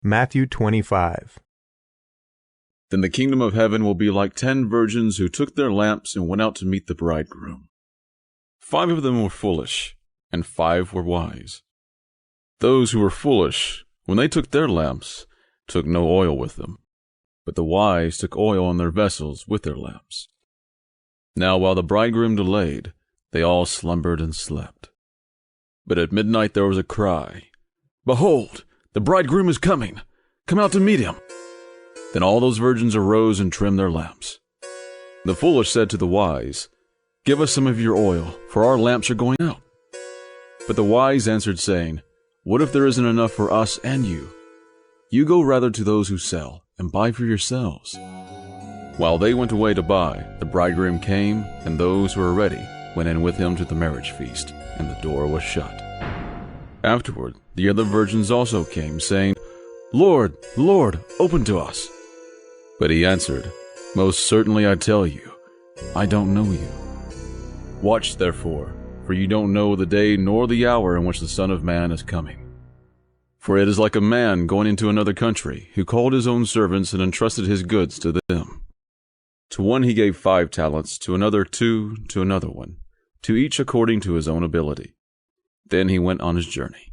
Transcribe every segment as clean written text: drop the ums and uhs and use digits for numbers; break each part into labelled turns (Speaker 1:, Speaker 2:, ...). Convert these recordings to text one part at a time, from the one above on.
Speaker 1: Matthew 25.
Speaker 2: Then the kingdom of heaven will be like 10 virgins who took their lamps and went out to meet the bridegroom. 5 of them were foolish, and 5 were wise. Those who were foolish, when they took their lamps, took no oil with them, but the wise took oil in their vessels with their lamps. Now while the bridegroom delayed, they all slumbered and slept. But at midnight there was a cry, "Behold, the bridegroom is coming! Come out to meet him!" Then all those virgins arose and trimmed their lamps. The foolish said to the wise, "Give us some of your oil, for our lamps are going out." But the wise answered, saying, "What if there isn't enough for us and you? You go rather to those who sell, and buy for yourselves." While they went away to buy, the bridegroom came, and those who were ready went in with him to the marriage feast, and the door was shut. Afterward, the other virgins also came, saying, "Lord, Lord, open to us." But he answered, "Most certainly I tell you, I don't know you. Watch therefore, for you don't know the day nor the hour in which the Son of Man is coming. For it is like a man going into another country, who called his own servants and entrusted his goods to them. To one he gave 5 talents, to another 2, to another 1, to each according to his own ability. Then he went on his journey.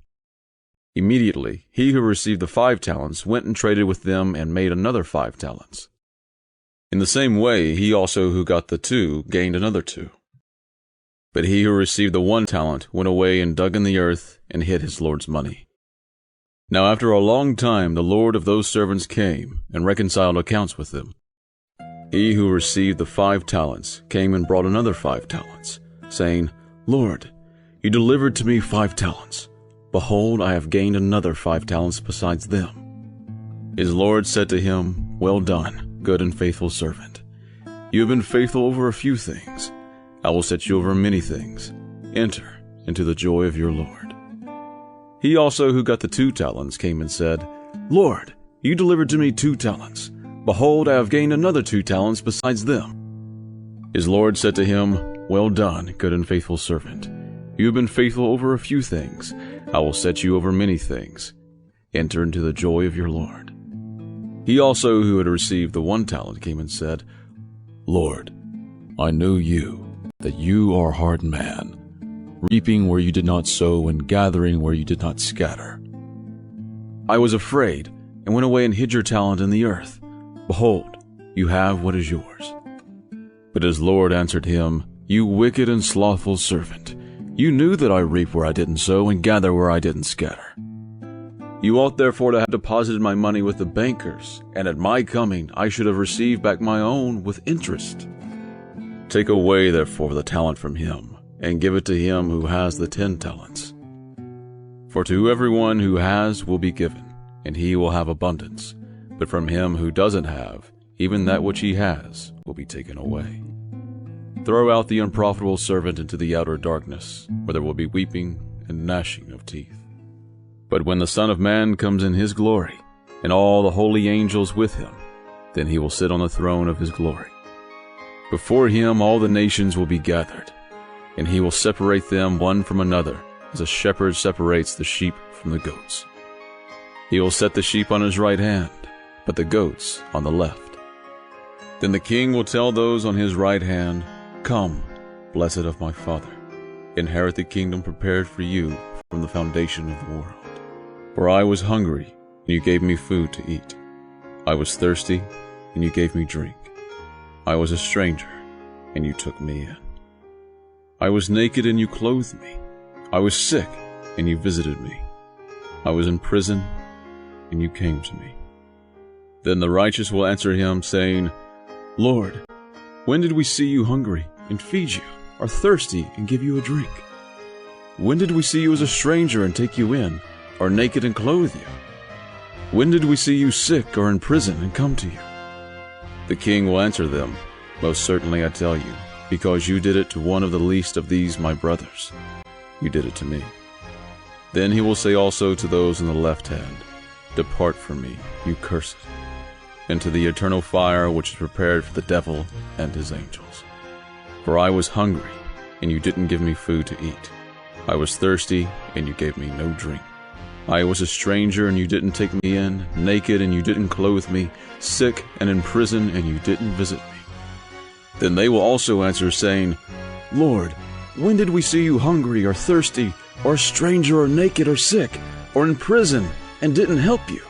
Speaker 2: Immediately he who received the 5 talents went and traded with them and made another 5 talents. In the same way he also who got the 2 gained another 2. But he who received the 1 talent went away and dug in the earth and hid his Lord's money. Now after a long time the Lord of those servants came and reconciled accounts with them. He who received the 5 talents came and brought another 5 talents, saying, "Lord, you delivered to me 5 talents. Behold, I have gained another 5 talents besides them." His Lord said to him, "Well done, good and faithful servant. You have been faithful over a few things. I will set you over many things. Enter into the joy of your Lord." He also who got the 2 talents came and said, "Lord, you delivered to me 2 talents. Behold, I have gained another 2 talents besides them." His Lord said to him, "Well done, good and faithful servant. You have been faithful over a few things. I will set you over many things. Enter into the joy of your Lord." He also who had received the 1 talent came and said, "Lord, I know you, that you are a hard man, reaping where you did not sow and gathering where you did not scatter. I was afraid and went away and hid your talent in the earth. Behold, you have what is yours." But his Lord answered him, "You wicked and slothful servant, you knew that I reap where I didn't sow and gather where I didn't scatter. You ought therefore to have deposited my money with the bankers, and at my coming I should have received back my own with interest. Take away therefore the talent from him, and give it to him who has the 10 talents. For to everyone who has will be given, and he will have abundance. But from him who doesn't have, even that which he has will be taken away. Throw out the unprofitable servant into the outer darkness, where there will be weeping and gnashing of teeth. But when the Son of Man comes in his glory, and all the holy angels with him, then he will sit on the throne of his glory. Before him all the nations will be gathered, and he will separate them one from another, as a shepherd separates the sheep from the goats. He will set the sheep on his right hand, but the goats on the left. Then the king will tell those on his right hand, "Come, blessed of my Father, inherit the kingdom prepared for you from the foundation of the world. For I was hungry, and you gave me food to eat. I was thirsty, and you gave me drink. I was a stranger, and you took me in. I was naked, and you clothed me. I was sick, and you visited me. I was in prison, and you came to me." Then the righteous will answer him, saying, "Lord, when did we see you hungry and feed you, or thirsty and give you a drink? When did we see you as a stranger and take you in, or naked and clothe you? When did we see you sick or in prison and come to you?" The king will answer them, "Most certainly I tell you, because you did it to one of the least of these my brothers, you did it to me." Then he will say also to those on the left hand, "Depart from me, you cursed, into the eternal fire which is prepared for the devil and his angels. For I was hungry, and you didn't give me food to eat. I was thirsty, and you gave me no drink. I was a stranger and you didn't take me in, naked and you didn't clothe me, sick and in prison and you didn't visit me. Then they will also answer, saying, Lord, when did we see you hungry or thirsty, or a stranger or naked or sick, or in prison, and didn't help you?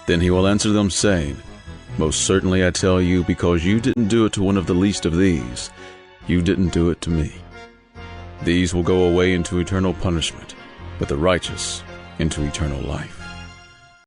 Speaker 2: Then he will answer them, saying, Most certainly I tell you, because you didn't do it to one of the least of these, you didn't do it to me. These will go away into eternal punishment, but the righteous into eternal life.